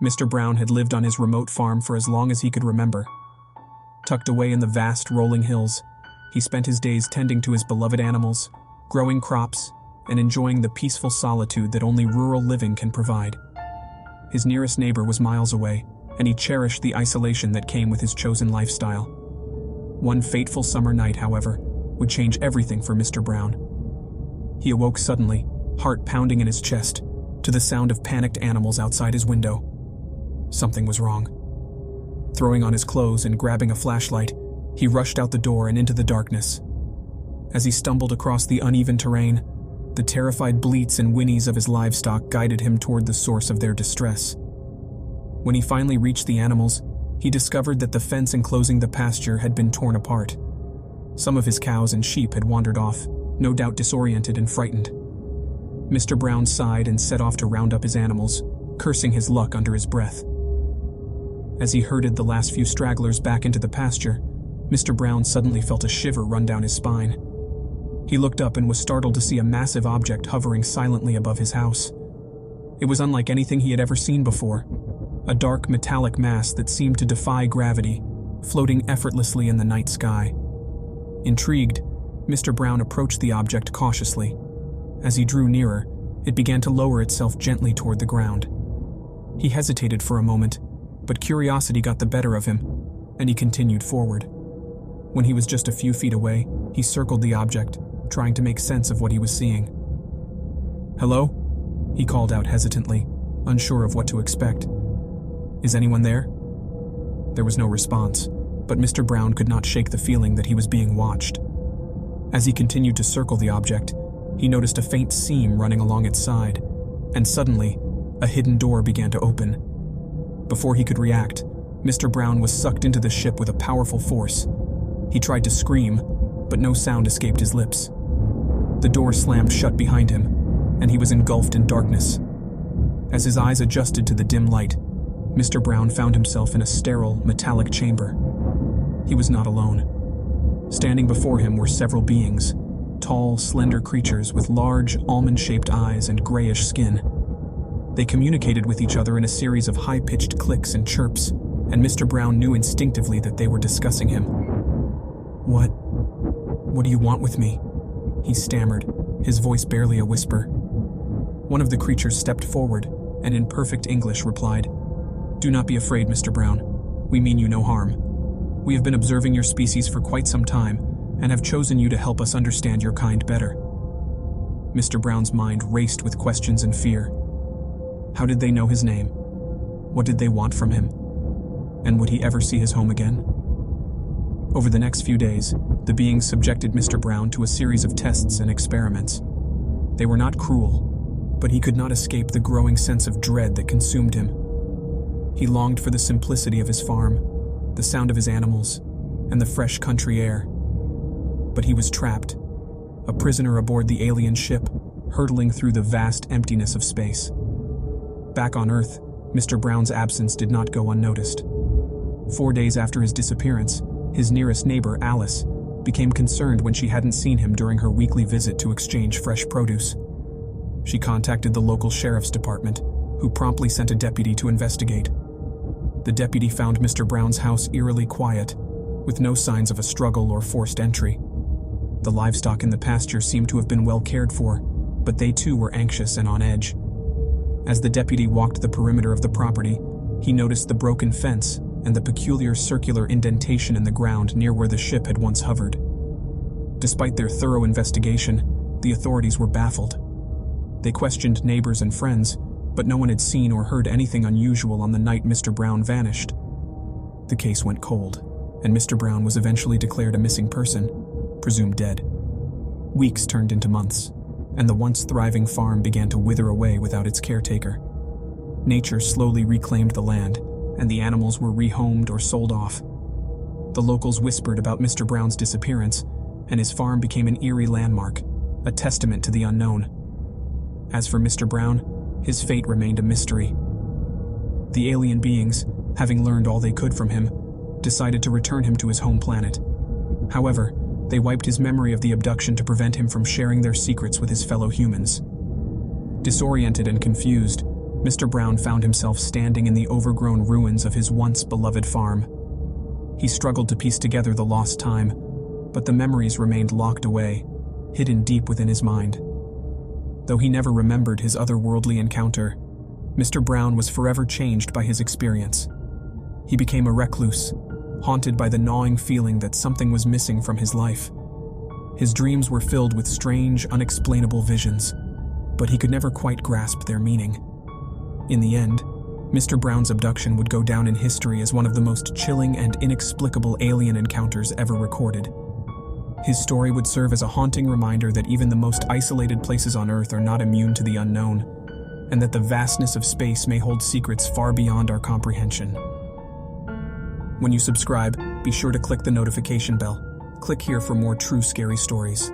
Mr. Brown had lived on his remote farm for as long as he could remember. Tucked away in the vast rolling hills, he spent his days tending to his beloved animals, growing crops, and enjoying the peaceful solitude that only rural living can provide. His nearest neighbor was miles away, and he cherished the isolation that came with his chosen lifestyle. One fateful summer night, however, would change everything for Mr. Brown. He awoke suddenly, heart pounding in his chest, to the sound of panicked animals outside his window. Something was wrong. Throwing on his clothes and grabbing a flashlight, he rushed out the door and into the darkness. As he stumbled across the uneven terrain, the terrified bleats and whinnies of his livestock guided him toward the source of their distress. When he finally reached the animals, he discovered that the fence enclosing the pasture had been torn apart. Some of his cows and sheep had wandered off, no doubt disoriented and frightened. Mr. Brown sighed and set off to round up his animals, cursing his luck under his breath. As he herded the last few stragglers back into the pasture, Mr. Brown suddenly felt a shiver run down his spine. He looked up and was startled to see a massive object hovering silently above his house. It was unlike anything he had ever seen before, a dark metallic mass that seemed to defy gravity, floating effortlessly in the night sky. Intrigued, Mr. Brown approached the object cautiously. As he drew nearer, it began to lower itself gently toward the ground. He hesitated for a moment, but curiosity got the better of him, and he continued forward. When he was just a few feet away, he circled the object, trying to make sense of what he was seeing. "Hello?" he called out hesitantly, unsure of what to expect. "Is anyone there?" There was no response, but Mr. Brown could not shake the feeling that he was being watched. As he continued to circle the object, he noticed a faint seam running along its side, and suddenly, a hidden door began to open. Before he could react, Mr. Brown was sucked into the ship with a powerful force. He tried to scream, but no sound escaped his lips. The door slammed shut behind him, and he was engulfed in darkness. As his eyes adjusted to the dim light, Mr. Brown found himself in a sterile, metallic chamber. He was not alone. Standing before him were several beings, tall, slender creatures with large, almond-shaped eyes and grayish skin. They communicated with each other in a series of high-pitched clicks and chirps, and Mr. Brown knew instinctively that they were discussing him. What do you want with me?" he stammered, his voice barely a whisper. One of the creatures stepped forward, and in perfect English replied, "Do not be afraid, Mr. Brown. We mean you no harm. We have been observing your species for quite some time, and have chosen you to help us understand your kind better." Mr. Brown's mind raced with questions and fear. How did they know his name? What did they want from him? And would he ever see his home again? Over the next few days, the beings subjected Mr. Brown to a series of tests and experiments. They were not cruel, but he could not escape the growing sense of dread that consumed him. He longed for the simplicity of his farm, the sound of his animals, and the fresh country air. But he was trapped, a prisoner aboard the alien ship, hurtling through the vast emptiness of space. Back on Earth, Mr. Brown's absence did not go unnoticed. 4 days after his disappearance, his nearest neighbor, Alice, became concerned when she hadn't seen him during her weekly visit to exchange fresh produce. She contacted the local sheriff's department, who promptly sent a deputy to investigate. The deputy found Mr. Brown's house eerily quiet, with no signs of a struggle or forced entry. The livestock in the pasture seemed to have been well cared for, but they too were anxious and on edge. As the deputy walked the perimeter of the property, he noticed the broken fence and the peculiar circular indentation in the ground near where the ship had once hovered. Despite their thorough investigation, the authorities were baffled. They questioned neighbors and friends, but no one had seen or heard anything unusual on the night Mr. Brown vanished. The case went cold, and Mr. Brown was eventually declared a missing person, presumed dead. Weeks turned into months, and the once thriving farm began to wither away without its caretaker. Nature slowly reclaimed the land, and the animals were rehomed or sold off. The locals whispered about Mr. Brown's disappearance, and his farm became an eerie landmark, a testament to the unknown. As for Mr. Brown, his fate remained a mystery. The alien beings, having learned all they could from him, decided to return him to his home planet. However, they wiped his memory of the abduction to prevent him from sharing their secrets with his fellow humans. Disoriented and confused, Mr. Brown found himself standing in the overgrown ruins of his once beloved farm. He struggled to piece together the lost time, but the memories remained locked away, hidden deep within his mind. Though he never remembered his otherworldly encounter, Mr. Brown was forever changed by his experience. He became a recluse, haunted by the gnawing feeling that something was missing from his life. His dreams were filled with strange, unexplainable visions, but he could never quite grasp their meaning. In the end, Mr. Brown's abduction would go down in history as one of the most chilling and inexplicable alien encounters ever recorded. His story would serve as a haunting reminder that even the most isolated places on Earth are not immune to the unknown, and that the vastness of space may hold secrets far beyond our comprehension. When you subscribe, be sure to click the notification bell. Click here for more true scary stories.